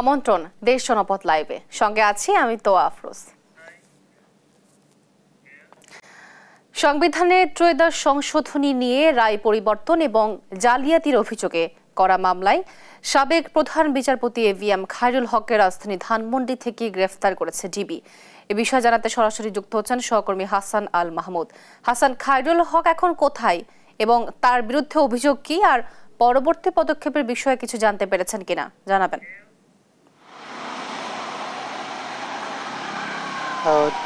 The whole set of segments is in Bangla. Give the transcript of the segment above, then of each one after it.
আমন্ত্রণ দেশ জনপথ লাইভে, সঙ্গে আছি আমি তোয়া আফরোজ। সংবিধানে ত্রয়োদশ সংশোধনী নিয়ে রায় পরিবর্তন এবং জালিয়াতির অভিযোগে করা মামলায় সাবেক প্রধান বিচারপতি এভিএম খায়রুল হককে রাজধানী ধানমন্ডি থেকে গ্রেফতার করেছে ডিবি। এ বিষয়ে জানাতে সরাসরি যুক্ত হচ্ছেন সহকর্মী হাসান আল মাহমুদ। হাসান, খায়রুল হক এখন কোথায় এবং তার বিরুদ্ধে অভিযোগ কি, আর পরবর্তী পদক্ষেপের বিষয়ে কিছু জানতে পেরেছেন কিনা জানাবেন।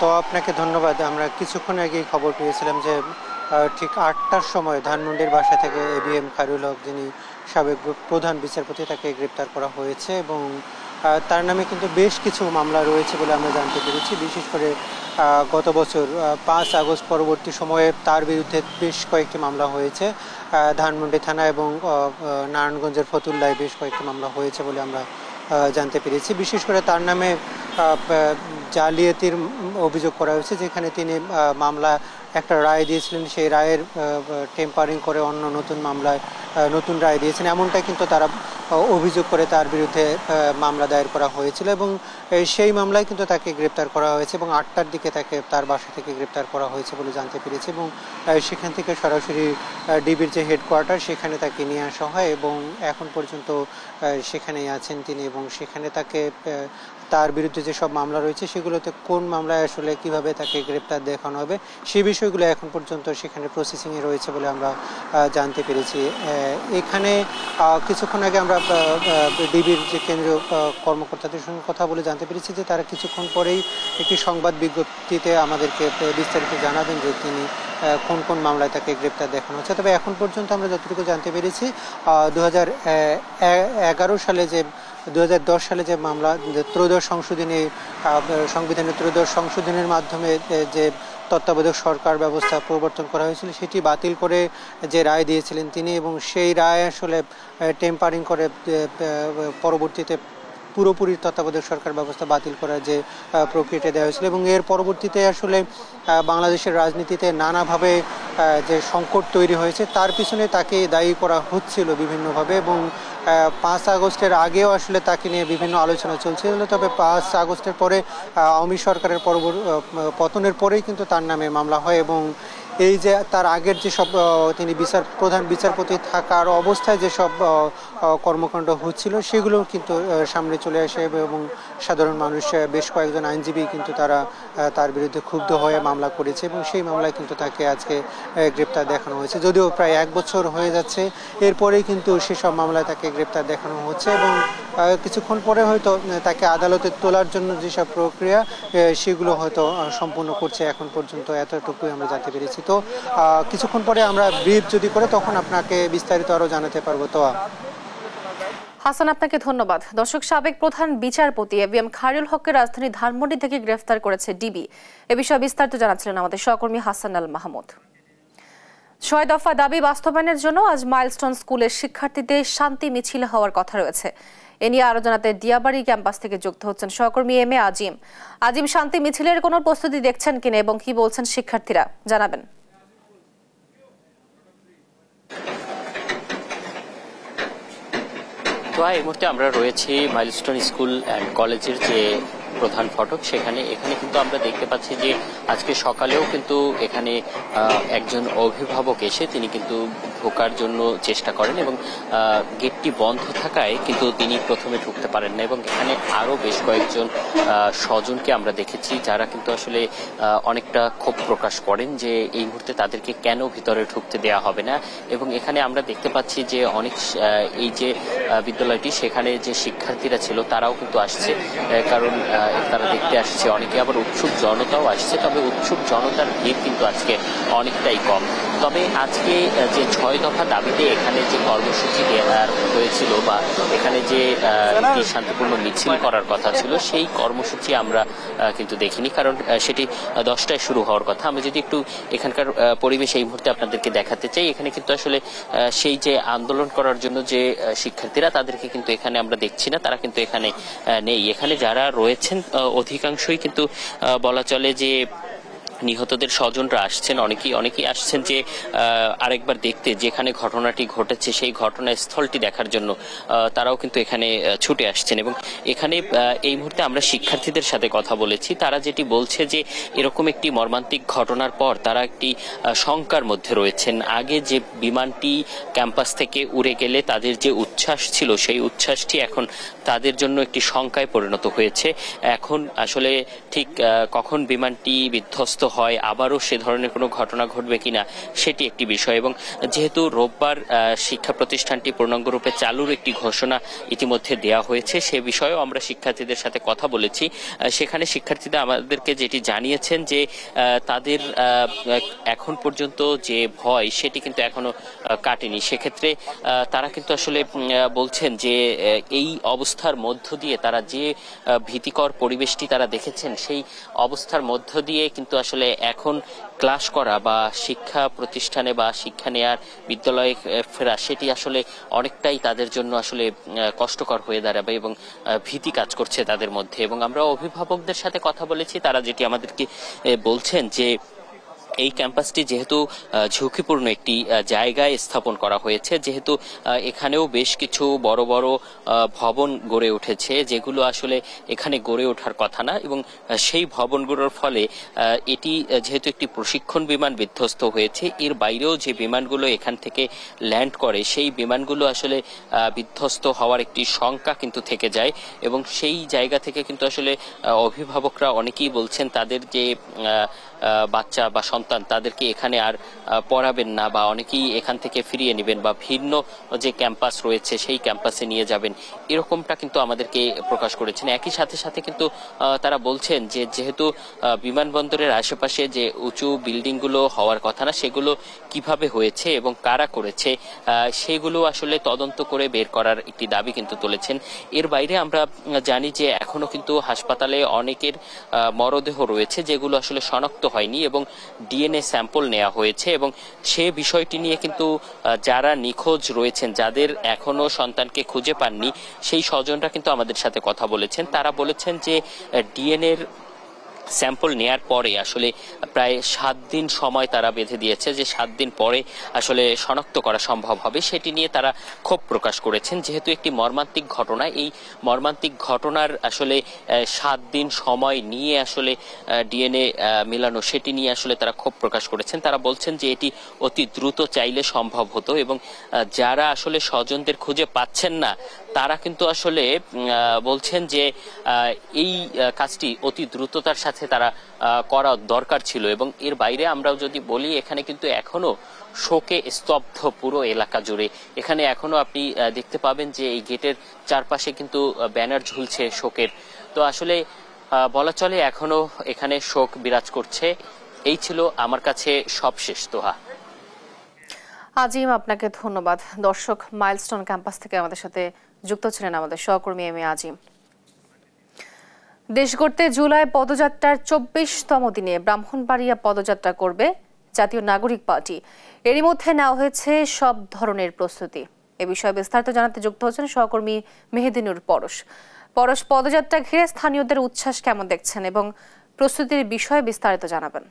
তো আপনাকে ধন্যবাদ। আমরা কিছুক্ষণ আগেই খবর পেয়েছিলাম যে ঠিক ৮টার সময় ধানমন্ডির বাসা থেকে এভিএম খায়রুল হক, যিনি সাবেক প্রধান বিচারপতি, তাকে গ্রেপ্তার করা হয়েছে এবং তার নামে কিন্তু বেশ কিছু মামলা রয়েছে বলে আমরা জানতে পেরেছি। বিশেষ করে গত বছর ৫ আগস্ট পরবর্তী সময়ে তার বিরুদ্ধে বেশ কয়েকটি মামলা হয়েছে। ধানমন্ডি থানা এবং নারায়ণগঞ্জের ফতুল্লায় বেশ কয়েকটি মামলা হয়েছে বলে আমরা জানতে পেরেছি। বিশেষ করে তার নামে জালিয়াতির অভিযোগ করা হয়েছে, যেখানে তিনি মামলা একটা রায় দিয়েছিলেন, সেই রায়ের টেম্পারিং করে অন্য নতুন মামলায় নতুন রায় দিয়েছেন, এমনটা কিন্তু তারা অভিযোগ করে তার বিরুদ্ধে মামলা দায়ের করা হয়েছিল এবং সেই মামলায় কিন্তু তাকে গ্রেপ্তার করা হয়েছে এবং ৮টার দিকে তাকে তার বাসা থেকে গ্রেপ্তার করা হয়েছে বলে জানতে পেরেছি এবং সেখান থেকে সরাসরি ডিবির যে হেডকোয়ার্টার সেখানে তাকে নিয়ে আসা হয় এবং এখন পর্যন্ত সেখানেই আছেন তিনি এবং সেখানে তাকে তার বিরুদ্ধে যেসব মামলা রয়েছে সেগুলোতে কোন মামলায় আসলে কিভাবে তাকে গ্রেপ্তার দেখানো হবে সেই বিষয়গুলো এখন পর্যন্ত সেখানে প্রসেসিংয়ে রয়েছে বলে আমরা জানতে পেরেছি। এখানে কিছুক্ষণ আগে আমরা ডিবির যে কেন্দ্রীয় কর্মকর্তাদের সঙ্গে কথা বলে জানতে পেরেছি যে তারা কিছুক্ষণ পরেই একটি সংবাদ বিজ্ঞপ্তিতে আমাদেরকে বিস্তারিত জানাবেন যে তিনি কোন কোন মামলায় তাকে গ্রেপ্তার দেখানো হচ্ছে। তবে এখন পর্যন্ত আমরা যতটুকু জানতে পেরেছি 2011 সালে যে 2010 সালে যে মামলা ত্রয়োদশ সংশোধনী, সংবিধানের ত্রয়োদশ সংশোধনের মাধ্যমে যে তত্ত্বাবধায়ক সরকার ব্যবস্থা প্রবর্তন করা হয়েছিল সেটি বাতিল করে যে রায় দিয়েছিলেন তিনি এবং সেই রায় আসলে টেম্পারিং করে পরবর্তীতে পুরোপুরি তত্ত্বাবধায়ক সরকার ব্যবস্থা বাতিল করার যে প্রক্রিয়াটা দেওয়া হয়েছিল এবং এর পরবর্তীতে আসলে বাংলাদেশের রাজনীতিতে নানাভাবে যে সংকট তৈরি হয়েছে তার পিছনে তাকে দায়ী করা হচ্ছিল বিভিন্নভাবে এবং ৫ আগস্টের আগেও আসলে তাকে নিয়ে বিভিন্ন আলোচনা চলছিল। তবে ৫ আগস্টের পরে আওয়ামী সরকারের পতনের পরেই কিন্তু তার নামে মামলা হয় এবং এই যে তার আগের যেসব তিনি প্রধান বিচারপতি থাকার অবস্থায় যেসব কর্মকাণ্ড হচ্ছিল সেগুলো কিন্তু সামনে চলে আসে এবং সাধারণ মানুষ বেশ কয়েকজন আইনজীবী কিন্তু তার বিরুদ্ধে ক্ষুব্ধ হয়ে মামলা করেছে এবং সেই মামলায় কিন্তু তাকে আজকে গ্রেপ্তার দেখানো হয়েছে। যদিও প্রায় ১ বছর হয়ে যাচ্ছে, এরপরেই কিন্তু সেসব মামলায় তাকে গ্রেপ্তার দেখানো হচ্ছে এবং কিছুক্ষণ পরে হয়তো তাকে আদালতে তোলার জন্য যেসব প্রক্রিয়া সেগুলো হয়তো সম্পূর্ণ করছে। এখন পর্যন্ত এতটুকুই আমরা জানতে পেরেছি। তো কিছুক্ষণ পরে আমরা ব্রিফ যদি করে তখন আপনাকে বিস্তারিত আরো জানাতে পারবো। তো হাসান, আপনাকে ধন্যবাদ। দর্শক, সাবেক প্রধান বিচারপতি এভিএম খায়রুল হককে রাজধানী ধানমন্ডি থেকে গ্রেফতার করেছে ডিবি। এ বিষয়ে বিস্তারিত জানাচ্ছিলেন আমাদের সহকর্মী হাসান আল মাহমুদ। ৬ দফা দাবি বাস্তবায়নের জন্য আজ মাইলস্টোন স্কুলের শিক্ষার্থীদের শান্তি মিছিল হওয়ার কথা রয়েছে। এ নিয়ে আরো জানাতে দিয়াবাড়ি ক্যাম্পাস থেকে যুক্ত হচ্ছেন সহকর্মী এম এ আজিম। আজিম, শান্তি মিছিলের কোনো প্রস্তুতি দেখছেন কিনা এবং কি বলছেন শিক্ষার্থীরা জানাবেন। তো এই মুহূর্তে আমরা রয়েছি মাইলস্টোন স্কুল অ্যান্ড কলেজের যে প্রধান ফটক, এখানে কিন্তু আমরা দেখতে পাচ্ছি যে আজকে সকালেও কিন্তু এখানে একজন অভিভাবক এসে তিনি কিন্তু ঢোকার জন্য চেষ্টা করেন এবং গেটটি বন্ধ থাকায় কিন্তু তিনি প্রথমে ঢুকতে পারেন না এবং এখানে আরও বেশ কয়েকজন স্বজনকে আমরা দেখেছি যারা কিন্তু আসলে অনেকটা ক্ষোভ প্রকাশ করেন যে এই মুহূর্তে তাদেরকে কেন ভিতরে ঢুকতে দেওয়া হবে না এবং এখানে আমরা দেখতে পাচ্ছি যে অনেক এই যে বিদ্যালয়টি সেখানে যে শিক্ষার্থীরা ছিল তারাও কিন্তু আসছে, কারণ তারা দেখতে আসছে, অনেকে আবার উৎসুক জনতাও আসছে। তবে উৎসুক জনতার ভিড় কিন্তু আজকে অনেকটাই কম। তবে আজকে যে ৬ দফা দাবিতে এখানে যে কর্মসূচি দেওয়া হয়েছিল বা এখানে যে একটি শান্তিপূর্ণ মিছিল করার কথা ছিল সেই কর্মসূচি আমরা কিন্তু দেখিনি, কারণ সেটি 10টায় শুরু হওয়ার কথা। আমি যদি একটু এখানকার পরিবেশ এই মুহূর্তে আপনাদেরকে দেখাতে চাই, এখানে কিন্তু আসলে সেই যে আন্দোলন করার জন্য যে শিক্ষার্থীরা তাদেরকে কিন্তু এখানে আমরা দেখছি না, তারা কিন্তু এখানে নেই। এখানে যারা রয়েছেন অধিকাংশই কিন্তু বলা চলে যে নিহতদের স্বজনরা আসছেন, অনেকেই আসছেন যে আরেকবার দেখতে যেখানে ঘটনাটি ঘটেছে সেই ঘটনাস্থলটি দেখার জন্য তারাও কিন্তু এখানে ছুটে আসছেন। এবং এখানে এই মুহূর্তে আমরা শিক্ষার্থীদের সাথে কথা বলেছি, তারা যেটি বলছে যে এরকম একটি মর্মান্তিক ঘটনার পর তারা একটি শঙ্কার মধ্যে রয়েছেন। আগে যে বিমানটি ক্যাম্পাস থেকে উড়ে গেলে তাদের যে উচ্ছ্বাস ছিল সেই উচ্ছ্বাসটি এখন তাদের জন্য একটি শঙ্কায় পরিণত হয়েছে। এখন আসলে ঠিক কখন বিমানটি বিধ্বস্ত হয়, আবারও সে ধরনের কোনো ঘটনা ঘটবে কিনা সেটি একটি বিষয়। এবং যেহেতু রোববার শিক্ষা প্রতিষ্ঠানটি পূর্ণাঙ্গরূপে চালুর একটি ঘোষণা ইতিমধ্যে দেওয়া হয়েছে, সে বিষয়েও আমরা শিক্ষার্থীদের সাথে কথা বলেছি। সেখানে শিক্ষার্থীরা আমাদেরকে যেটি জানিয়েছেন যে তাদের এখন পর্যন্ত যে ভয় সেটি কিন্তু এখনো কাটেনি। সেক্ষেত্রে তারা কিন্তু আসলে বলছেন যে এই অবস্থার মধ্য দিয়ে তারা যে ভীতিকর পরিবেশটি তারা দেখেছেন সেই অবস্থার মধ্য দিয়ে কিন্তু আসলে এখন ক্লাস করা বা শিক্ষা প্রতিষ্ঠানে বা শিক্ষা নেয়ার বিদ্যালয়ে ফেরা সেটি আসলে অনেকটাই তাদের জন্য আসলে কষ্টকর হয়ে দাঁড়াবে এবং ভীতি কাজ করছে তাদের মধ্যে। এবং আমরা অভিভাবকদের সাথে কথা বলেছি, তারা যেটি আমাদেরকে বলছেন যে এই ক্যাম্পাসটি যেহেতু ঝুঁকিপূর্ণ একটি জায়গায় স্থাপন করা হয়েছে, যেহেতু এখানেও বেশ কিছু বড় বড় ভবন গড়ে উঠেছে যেগুলো আসলে এখানে গড়ে ওঠার কথা না, এবং সেই ভবনগুলোর ফলে এটি যেহেতু একটি প্রশিক্ষণ বিমান বিধ্বস্ত হয়েছে, এর বাইরেও যে বিমানগুলো এখান থেকে ল্যান্ড করে সেই বিমানগুলো আসলে বিধ্বস্ত হওয়ার একটি শঙ্কা কিন্তু থেকে যায়। এবং সেই জায়গা থেকে কিন্তু আসলে অভিভাবকরা অনেকেই বলছেন তাদের যে বাচ্চা বা সন্তান তাদেরকে এখানে আর পড়াবেন না বা অনেকেই এখান থেকে ফিরিয়ে নেবেন বা ভিন্ন যে ক্যাম্পাস রয়েছে সেই ক্যাম্পাসে নিয়ে যাবেন, এরকমটা কিন্তু আমাদেরকে প্রকাশ করেছেন। একই সাথে সাথে কিন্তু তারা বলছেন যে যেহেতু বিমানবন্দরের আশেপাশে যে উঁচু বিল্ডিংগুলো হওয়ার কথা না সেগুলো কিভাবে হয়েছে এবং কারা করেছে সেগুলো আসলে তদন্ত করে বের করার একটি দাবি কিন্তু তুলেছেন। এর বাইরে আমরা জানি যে এখনো কিন্তু হাসপাতালে অনেকের মরদেহ রয়েছে যেগুলো আসলে শনাক্ত হয়নি এবং ডিএনএ স্যাম্পল নেওয়া হয়েছে। এবং সে বিষয়টি নিয়ে কিন্তু যারা নিখোঁজ রয়েছেন, যাদের এখনো সন্তানকে খুঁজে পাননি, সেই স্বজনরা কিন্তু আমাদের সাথে কথা বলেছেন। তারা বলেছেন যে ডিএনএর স্যাম্পল নেয়ার পরে আসলে প্রায় 7 দিন সময় তারা বেঁধে দিয়েছে, যে 7 দিন পরে আসলে শনাক্ত করা সম্ভব হবে, সেটি নিয়ে তারা ক্ষোভ প্রকাশ করেছেন। যেহেতু একটি মর্মান্তিক ঘটনা, এই মর্মান্তিক ঘটনার আসলে 7 দিন সময় নিয়ে আসলে ডিএনএ মেলানো সেটি নিয়ে আসলে তারা ক্ষোভ প্রকাশ করেছেন। তারা বলছেন যে এটি অতি দ্রুত চাইলে সম্ভব হতো এবং যারা আসলে স্বজনদের খুঁজে পাচ্ছেন না তারা কিন্তু আসলে বলছেন যে এই কাজটি অতি দ্রুততার সাথে তারা করা দরকার ছিল। এবং এর বাইরে আমরাও যদি বলি, এখানে কিন্তু এখনো শোকে স্তব্ধ পুরো এলাকা জুড়ে। এখানে এখনো আপনি দেখতে পাবেন যে এই গেটের চারপাশে কিন্তু ব্যানার ঝুলছে শোকের। তো আসলে বলা চলে এখনো এখানে শোক বিরাজ করছে। এই ছিল আমার কাছে সবশেষ। তোহা, আজিম, আপনাকে ধন্যবাদ। দর্শক, মাইলস্টোন ক্যাম্পাস থেকে আমাদের সাথে যুক্ত ছিলেন আমাদের সহকর্মী এম এ আজিম। দেশ গড়তে জুলাই পদযাত্রার 24তম দিনে ব্রাহ্মণবাড়িয়া পদযাত্রা করবে জাতীয় নাগরিক পার্টি। এরই মধ্যে নেওয়া হয়েছে সব ধরনের প্রস্তুতি। এ বিষয়ে বিস্তারিত জানাতে যুক্ত হচ্ছেন সহকর্মী মেহেদিনুর পরশ। পদযাত্রা ঘিরে স্থানীয়দের উচ্ছ্বাস কেমন দেখছেন এবং প্রস্তুতির বিষয়ে বিস্তারিত জানাবেন।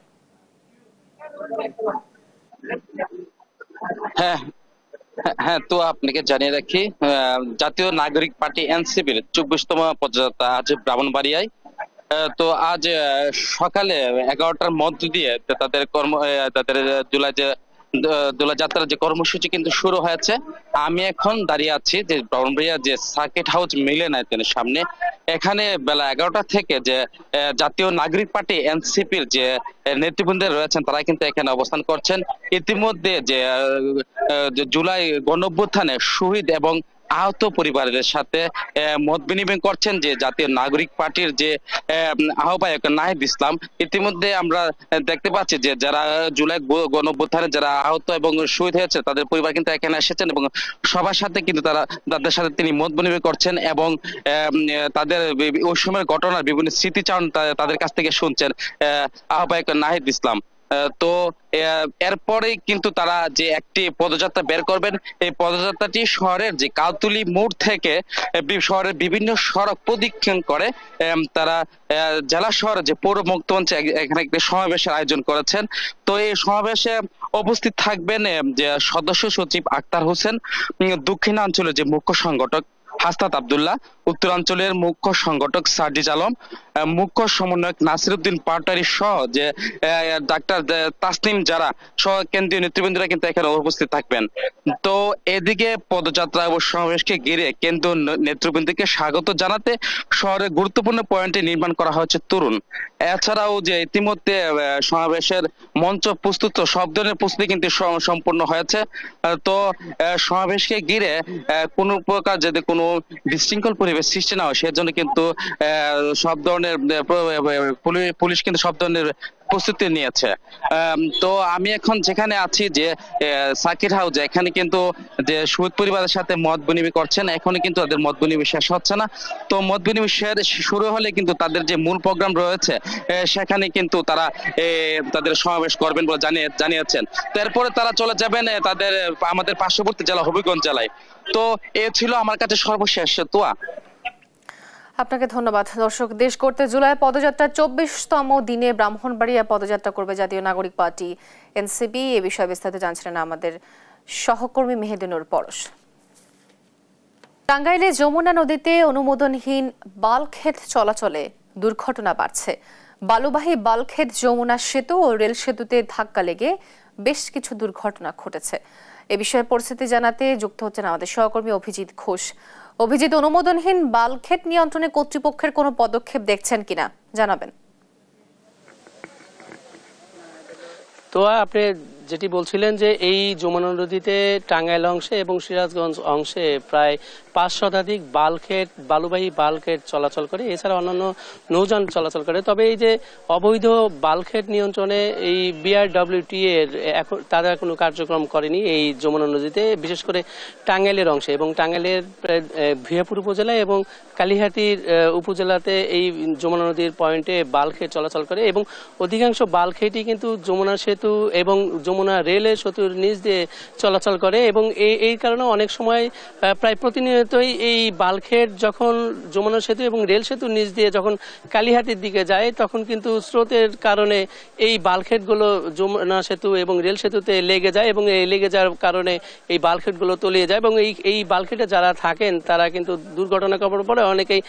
হ্যাঁ, তো আপনাকে জানিয়ে রাখি, জাতীয় নাগরিক পার্টি এনসিপির 24তম পদযাত্রা আজ ব্রাহ্মণবাড়িয়ায়। তো আজ সকালে 11টার মধ্য দিয়ে তাদের দোলা যাত্রার যে কর্মসূচি কিন্তু শুরু হয়েছে। আমি এখন দাঁড়িয়ে আছি যে ব্রাহ্মণবাড়িয়া যে সার্কিট হাউস মিলনায়তনের সামনে। এখানে বেলা 11টা থেকে যে জাতীয় নাগরিক পার্টি এনসিপির যে নেতৃবৃন্দ রয়েছেন তারা কিন্তু এখানে অবস্থান করছেন। ইতিমধ্যে যে জুলাই গণঅভ্যুত্থানে শহীদ এবং আহত পরিবারের সাথে মত বিনিময় করছেন যে জাতীয় নাগরিক পার্টির যে আহ্বায়ক নাহিদ ইসলাম। ইতিমধ্যে আমরা দেখতে পাচ্ছি যে যারা জুলাই গণঅভ্যুত্থানে যারা আহত এবং শহীদ হয়েছে তাদের পরিবার কিন্তু এখানে এসেছেন এবং সবার সাথে কিন্তু তাদের সাথে তিনি মত বিনিময় করছেন এবং তাদের ওই সময়ের ঘটনার বিভিন্ন স্মৃতিচারণ তাদের কাছ থেকে শুনছেন আহ্বায়ক নাহিদ ইসলাম। তো এরপরে কিন্তু তারা যে একটি পদযাত্রা বের করবেন, এই পদযাত্রাটি শহরের যে কাউতুলি মোড় থেকে শহরের বিভিন্ন সড়ক প্রদক্ষিণ করে তারা জেলা শহরে যে পৌর মুক্তমঞ্চে এখানে একটি সমাবেশের আয়োজন করেছেন। তো এই সমাবেশে উপস্থিত থাকবেন যে সদস্য সচিব আক্তার হোসেন, দক্ষিণাঞ্চলের যে মুখ্য সংগঠক হাসনাত আব্দুল্লাহ, উত্তরাঞ্চলের মুখ্য সংগঠক সার্জিজ আলম, মুখ্য সমন্বয়ক নাসিরউদ্দিন পাটোয়ারি সহ যে ডাক্তার তাসনিম যারা সহ কেন্দ্রীয় নেতৃবৃন্দরা কিন্তু এখানে উপস্থিত থাকবেন। তো এদিকে পদযাত্রা এবং সমাবেশকে ঘিরে কেন্দ্রীয় নেতৃবৃন্দকে স্বাগত জানাতে শহরের গুরুত্বপূর্ণ পয়েন্টে নির্মাণ করা হয়েছে তরুণ। এছাড়াও যে ইতিমধ্যে সমাবেশের মঞ্চ প্রস্তুত, সব ধরনের প্রস্তুতি কিন্তু সম্পূর্ণ হয়েছে। তো সমাবেশকে ঘিরে কোনো প্রকার যদি কোনো বিশৃঙ্খল পরিবেশ সৃষ্টি না হয় সেজন্য কিন্তু সব ধরনের পুলিশ কিন্তু সব ধরনের প্রস্তুতি নিয়েছে। তো আমি এখন যেখানে আছি যে সাকির হাউস, এখানে কিন্তু যে শহীদ পরিবারের সাথে মত বিনিময় করছেন, এখনই কিন্তু তাদের মত বিনিময় শেষ হচ্ছে না। তো মত বিনিময় শুরু হলে কিন্তু তাদের যে মূল প্রোগ্রাম রয়েছে সেখানে কিন্তু তারা তাদের সমাবেশ করবেন বলে জানিয়েছেন। তো এরপরে তারা চলে যাবেন আমাদের পার্শ্ববর্তী জেলা হবিগঞ্জ জেলায়। তো এ ছিল আমার কাছে সর্বশেষ। তোয়া, আপনাকে ধন্যবাদ। দর্শক, দেশ করতে জুলাই পদযাত্রার 24তম দিনে ব্রাহ্মণবাড়িয়া পদযাত্রা করবে জাতীয় নাগরিক পার্টি এনসিপি। এ বিষয়ে বিস্তারিত জানছিলেন আমাদের সহকর্মী মেহেদিনুর পরশ। টাঙ্গাইলে যমুনা নদীতে অনুমোদনহীন বালুক্ষেত চলাচলে দুর্ঘটনা বাড়ছে। বালুবাহী বালুক্ষেত যমুনা সেতু ও রেল সেতুতে ধাক্কা লেগে বেশ কিছু দুর্ঘটনা ঘটেছে। এ বিষয়ে পরিস্থিতি জানাতে যুক্ত হচ্ছেন আমাদের সহকর্মী অভিজিৎ ঘোষ। অভিজিৎ, অনুমোদনহীন বালুক্ষেত নিয়ন্ত্রণে কর্তৃপক্ষের কোনো পদক্ষেপ দেখছেন কিনা জানাবেন। তো আপনি যেটি বলছিলেন যে এই যমুনা নদীতে টাঙ্গাইল অংশে এবং সিরাজগঞ্জ অংশে প্রায় 5 শতাধিক বালুবাহী বালুক্ষেত চলাচল করে, এছাড়া অন্যান্য নৌযান চলাচল করে। তবে এই যে অবৈধ বালুক্ষেত নিয়ন্ত্রণে এই BRWT এর তারা কোনো কার্যক্রম করেনি এই যমুনা নদীতে, বিশেষ করে টাঙ্গাইলের অংশে। এবং টাঙ্গাইলের ভিয়াপুর উপজেলা এবং কালিহাতীর উপজেলাতে এই যমুনা নদীর পয়েন্টে বালুক্ষেত চলাচল করে এবং অধিকাংশ বালুক্ষেতই কিন্তু যমুনা সেতু এবং যমুনা রেলের সেতুর নিচ দিয়ে চলাচল করে। এবং এই কারণে অনেক সময় প্রায় প্রতিনিয়তই এই বালুক্ষেত যখন যমুনা সেতু এবং রেল সেতুর নিচ দিয়ে যখন কালিহাতীর দিকে যায়, তখন কিন্তু স্রোতের কারণে এই বালুক্ষেতগুলো যমুনা সেতু এবং রেল সেতুতে লেগে যায় এবং এই লেগে যাওয়ার কারণে এই বালুক্ষেতগুলো তলিয়ে যায়। এবং এই বালুক্ষেতে যারা থাকেন তারা কিন্তু দুর্ঘটনার খবর পড়ে অনেকেই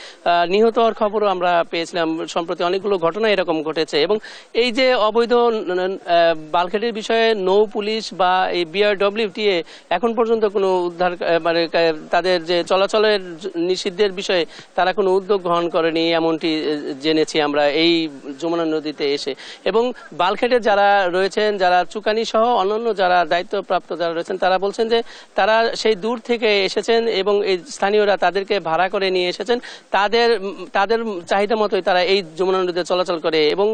নিহত হওয়ার খবরও আমরা পেয়েছিলাম। সম্প্রতি অনেকগুলো ঘটনা এরকম ঘটেছে। এবং এই যে অবৈধ বালুক্ষেতের বিষয়ে নৌ পুলিশ বা এই BRWT এখন পর্যন্ত কোনো উদ্ধার মানে তাদের যে চলাচলের নিষিদ্ধের বিষয়ে তারা কোনো উদ্যোগ গ্রহণ করেনি, এমনটি জেনেছি আমরা এই যমুনা নদীতে এসে। এবং বালুক্ষেতে যারা রয়েছেন, যারা চুকানি সহ অন্যান্য যারা দায়িত্বপ্রাপ্ত যারা রয়েছেন, তারা বলছেন যে তারা সেই দূর থেকে এসেছেন এবং এই স্থানীয়রা তাদেরকে ভাড়া করে নিয়ে এসেছেন, তাদের চাহিদা মতোই তারা এই যমুনা নদীতে চলাচল করে। এবং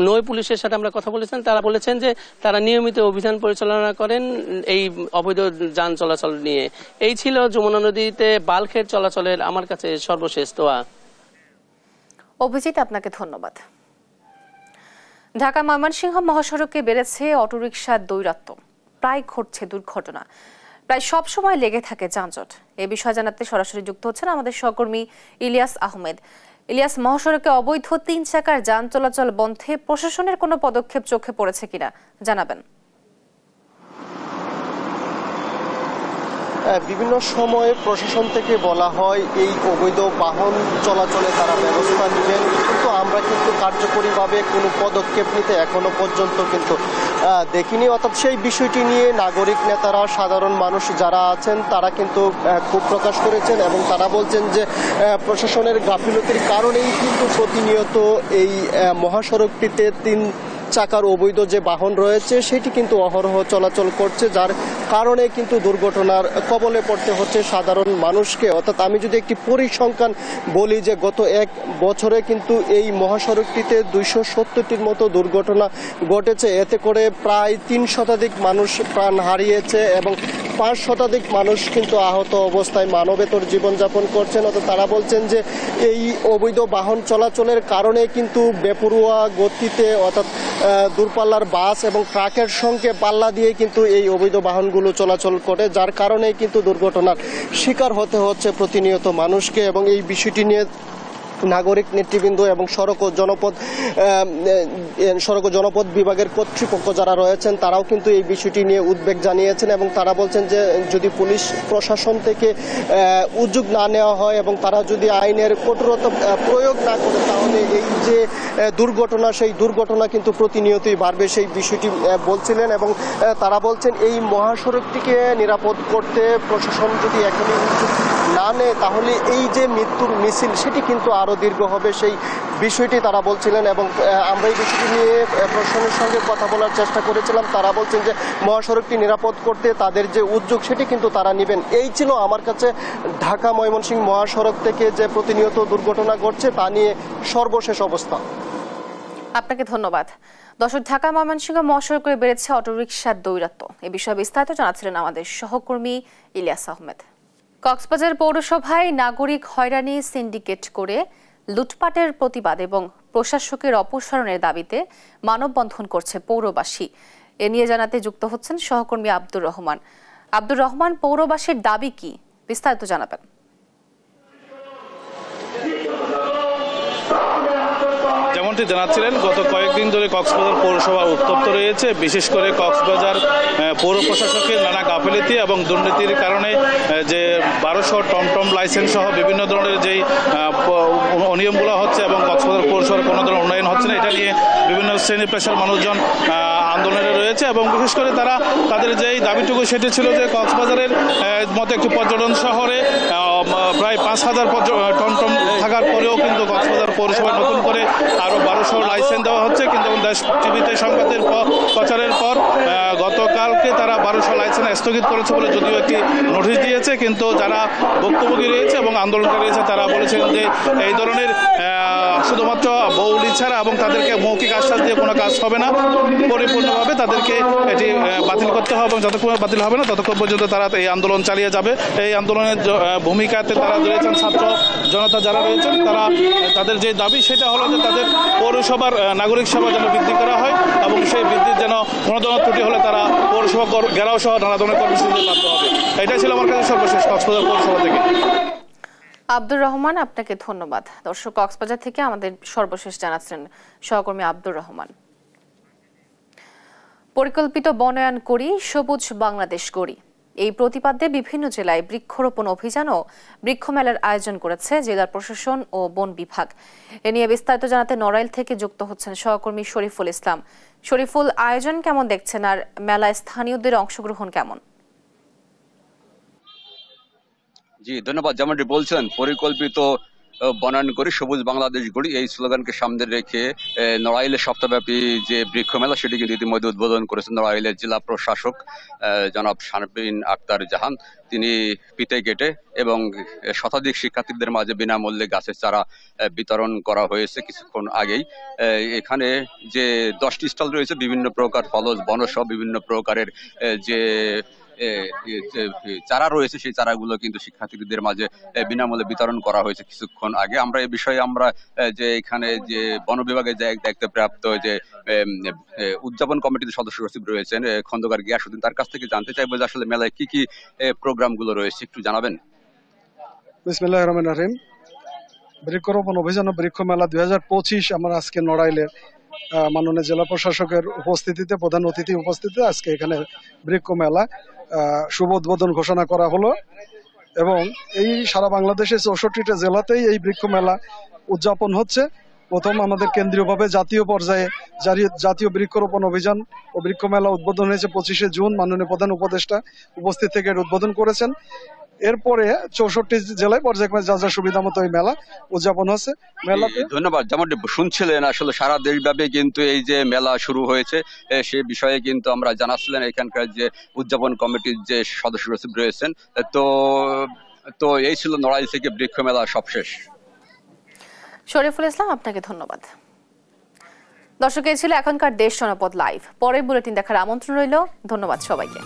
নৌ পুলিশের সাথে আমরা কথা বলেছেন, তারা বলেছেন যে তারা নিয়মিত অভিযান পরিচালনা করেন এই অবৈধ যান চলাচল নিয়ে। এই ছিল যমুনা নদীতে বালুক্ষেত চলাচলের আমার কাছে সর্বশেষ। তোয়া, অভিজিৎ, আপনাকে ধন্যবাদ। ঢাকা ময়মনসিংহ মহাসড়কে বেড়েছে অটোরিকশার দৌরাত্ম্য, প্রায় ঘটছে দুর্ঘটনা, প্রায় সব সময় লেগে থাকে যানজট। এ বিষয়ে জানাতে সরাসরি যুক্ত হচ্ছেন আমাদের সহকর্মী ইলিয়াস আহমেদ। ইলিয়াস, মহাসড়কে অবৈধ 3 চাকার যান চলাচল বন্ধে প্রশাসনের কোনো পদক্ষেপ চোখে পড়েছে কিনা জানাবেন। বিভিন্ন সময়ে প্রশাসন থেকে বলা হয় এই অবৈধ বাহন চলাচলে তারা ব্যবস্থা নেবেন, কিন্তু আমরা কিন্তু কার্যকরীভাবে কোনো পদক্ষেপ নিতে এখনো পর্যন্ত কিন্তু দেখিনি। অর্থাৎ সেই বিষয়টি নিয়ে নাগরিক নেতারা, সাধারণ মানুষ যারা আছেন তারা কিন্তু ক্ষোভ প্রকাশ করেছেন এবং তারা বলছেন যে প্রশাসনের গাফিলতির কারণেই কিন্তু প্রতিনিয়ত এই মহাসড়কটিতে 3 চাকার অবৈধ যে বাহন রয়েছে সেটি কিন্তু অহরহ চলাচল করছে, যার কারণে কিন্তু দুর্ঘটনার কবলে পড়তে হচ্ছে সাধারণ মানুষকে। অর্থাৎ আমি যদি একটি পরিসংখ্যান বলি যে গত এক বছরে কিন্তু এই মহাসড়কটিতে 270টির মতো দুর্ঘটনা ঘটেছে। এতে করে প্রায় 3 শতাধিক মানুষ প্রাণ হারিয়েছে এবং 5 শতাধিক মানুষ কিন্তু আহত অবস্থায় মানবেতর জীবনযাপন করছেন। অর্থাৎ তারা বলছেন যে এই অবৈধ বাহন চলাচলের কারণে কিন্তু বেপরোয়া গতিতে অর্থাৎ দূরপাল্লার বাস এবং ট্রাকের সঙ্গে পাল্লা দিয়ে কিন্তু এই অবৈধ বাহনগুলো চলাচল করে, যার কারণে কিন্তু দুর্ঘটনার শিকার হতে হচ্ছে প্রতিনিয়ত মানুষকে। এবং এই বিষয়টি নিয়ে নাগরিক নেতৃবৃন্দ এবং সড়ক ও জনপথ বিভাগের কর্তৃপক্ষ যারা রয়েছেন তারাও কিন্তু এই বিষয়টি নিয়ে উদ্বেগ জানিয়েছেন এবং তারা বলছেন যে যদি পুলিশ প্রশাসন থেকে উদ্যোগ না নেওয়া হয় এবং তারা যদি আইনের কঠোরতা প্রয়োগ না করে তাহলে এই যে দুর্ঘটনা সেই দুর্ঘটনা কিন্তু প্রতিনিয়তই বাড়বে, সেই বিষয়টি বলছিলেন। এবং তারা বলছেন এই মহাসড়কটিকে নিরাপদ করতে প্রশাসন যদি এখনই উদ্যোগ না নেয় তাহলে এই যে মৃত্যুর মিছিল সেটি কিন্তু আরও দীর্ঘ হবে, সেই বিষয়টি তারা বলছিলেন। এবং আমরা এই বিষয়টি নিয়ে প্রশাসনের সঙ্গে কথা বলার চেষ্টা করেছিলাম। তারা বলছেন যে মহাসড়কটি নিরাপদ করতে তাদের যে উদ্যোগ সেটি কিন্তু তারা নেবেন। এই ছিল আমার কাছে ঢাকা ময়মনসিংহ মহাসড়ক থেকে যে প্রতিনিয়ত দুর্ঘটনা ঘটছে তা নিয়ে সর্বশেষ অবস্থা। আপনাকে ধন্যবাদ। দর্শক, ঢাকা ময়মনসিংহ মহাসড়কে বেড়েছে অটোরিকশার দৌরাত্ম্য। এ বিষয়ে বিস্তারিত জানাচ্ছিলেন আমাদের সহকর্মী ইলিয়াস আহমেদ। কক্সবাজার পৌরসভায় নাগরিক হয়রানি সিন্ডিকেট করে লুটপাটের প্রতিবাদ এবং প্রশাসকের অপসারণের দাবিতে মানববন্ধন করছে পৌরবাসী। এ নিয়ে জানাতে যুক্ত হচ্ছেন সহকর্মী আব্দুর রহমান। আব্দুর রহমান, পৌরবাসীর দাবি কি, বিস্তারিত জানাবেন। যেমনটি জানাচ্ছিলেন, গত কয়েকদিন ধরে কক্সবাজার পৌরসভা উত্তপ্ত রয়েছে। বিশেষ করে কক্সবাজার পৌর প্রশাসকের নানা গাফিলতি এবং দুর্নীতির কারণে যে 1200 টমটম লাইসেন্স সহ বিভিন্ন ধরনের যেই অনিয়মগুলো হচ্ছে এবং কক্সবাজার পৌরসভার কোনো ধরনের উন্নয়ন হচ্ছে না, এটা নিয়ে বিভিন্ন শ্রেণী পেশার মানুষজন আন্দোলনে রয়েছে। এবং বিশেষ করে তারা তাদের যেই দাবিটুকু সেটি ছিল যে কক্সবাজারের মতো একটি পর্যটন শহরে প্রায় 5000 টমটম থাকার পরেও কিন্তু কক্সবাজার পৌরসভায় নতুন করে আরও 1200 লাইসেন্স দেওয়া হচ্ছে। কিন্তু দেশ টিভিতে সংবাদের প্রচারের পর গতকালকে তারা 1200 লাইসেন্স স্থগিত করেছে বলে যদিও একটি নোটিশ দিয়েছে, কিন্তু যারা ভুক্তভোগী রয়েছে এবং আন্দোলনকারী রয়েছে তারা বলেছেন যে এই ধরনের শুধুমাত্র বউলি ছাড়া এবং তাদেরকে মৌখিক আশ্বাস দিয়ে কোনো কাজ হবে না, পরিপূর্ণভাবে তাদেরকে এটি বাতিল করতে হবে এবং যতক্ষণ বাতিল হবে না ততক্ষণ পর্যন্ত তারা এই আন্দোলন চালিয়ে যাবে। এই আন্দোলনের ভূমিকাতে তারা রয়েছেন ছাত্র জনতা যারা রয়েছেন, তারা তাদের যে দাবি সেটা হলো যে তাদের পৌরসভার নাগরিক সেবা যেন বৃদ্ধি করা হয় এবং সেই বৃদ্ধির যেন কোনো ধরনের ত্রুটি হলে তারা পৌরসভা ঘেরাও সহ নানা ধরনের কর্মসূচিতে বাধ্য হবে। এটাই ছিল আমার কাছে সর্বশেষ কক্সবাজার পৌরসভা থেকে। আব্দুর রহমান, আপনাকে ধন্যবাদ। দর্শক, কক্সবাজার থেকে আমাদের সর্বশেষ জানাচ্ছেন সহকর্মী আব্দুর রহমান। পরিকল্পিত বনায়ন করি, সবুজ বাংলাদেশ গড়ি, এই প্রতিপাদ্যে বিভিন্ন জেলায় বৃক্ষরোপণ অভিযান ও বৃক্ষমেলার আয়োজন করেছে জেলা প্রশাসন ও বন বিভাগ। এ নিয়ে বিস্তারিত জানাতে নড়াইল থেকে যুক্ত হচ্ছেন সহকর্মী শরীফুল ইসলাম। শরীফুল, আয়োজন কেমন দেখছেন আর মেলায় স্থানীয়দের অংশগ্রহণ কেমন? জি ধন্যবাদ। যেমনটি বলছিলেন, পরিকল্পিত বনায়ন করি, সবুজ বাংলাদেশ গড়ি, এই স্লোগানকে সামনে রেখে নড়াইলের সপ্তাহব্যাপী যে বৃক্ষমেলা সেটি কিন্তু ইতিমধ্যে উদ্বোধন করেছেন নড়াইলের জেলা প্রশাসক জনাব শারবিন আক্তার জাহান। তিনি ফিতে কেটে এবং শতাধিক শিক্ষার্থীদের মাঝে বিনামূল্যে গাছের চারা বিতরণ করা হয়েছে কিছুক্ষণ আগেই। এখানে যে 10টি স্টল রয়েছে, বিভিন্ন প্রকার ফলজ বনসহ বিভিন্ন প্রকারের যে চারা রয়েছে সেই চারাগুলো কিন্তু শিক্ষার্থীদের মাঝে বিনামূল্যে বিতরণ করা হয়েছে কিছুক্ষণ আগে। আমরা এই বিষয়ে আমরা যে এখানে যে বন বিভাগে দায়িত্ব প্রাপ্ত যে উদযাপন কমিটির সদস্য সচিব রয়েছেন খন্দকার গিয়াসউদ্দিন, তার কাছ থেকে জানতে চাইবো যে আসলে মেলায় কি কি প্রোগ্রাম গুলো রয়েছে, একটু জানাবেন। বিসমিল্লাহির রহমানির রহিম। বৃক্ষরোপণ অভিযান ও বৃক্ষ মেলা 2025 আমরা আজকে নড়াইলের মাননীয় জেলা প্রশাসকের উপস্থিতিতে, প্রধান অতিথি উপস্থিতিতে আজকে এখানে বৃক্ষ মেলা শুভ উদ্বোধন ঘোষণা করা হলো। এবং এই সারা বাংলাদেশে 64টা জেলাতেই এই বৃক্ষ মেলা উদযাপন হচ্ছে। প্রথম আমাদের কেন্দ্রীয়ভাবে জাতীয় পর্যায়ে জাতীয় বৃক্ষরোপণ অভিযান ও বৃক্ষ মেলা উদ্বোধন হয়েছে 25শে জুন। মাননীয় প্রধান উপদেষ্টা উপস্থিত থেকে উদ্বোধন করেছেন। এরপরে 64 জেলায় পর্যায়ক্রমে যা যা সুবিধা মতো এই মেলা উদযাপন হচ্ছে। মেলাতে ধন্যবাদ। যেমনটি শুনছিলেন আসলে সারা দেশব্যাপী কিন্তু এই যে মেলা শুরু হয়েছে সে বিষয়ে কিন্তু আমরা জানাচ্ছিলেন এখানকার যে উদযাপন কমিটির যে সদস্য রয়েছেন। তো এই ছিল নড়াইল থেকে বৃক্ষ মেলা সবশেষ। শরীফুল ইসলাম, আপনাকে ধন্যবাদ। দর্শক, এই ছিল এখনকার দেশ জনপদ লাইভ। পরের বুলেটিন দেখার আমন্ত্রণ রইল। ধন্যবাদ সবাইকে।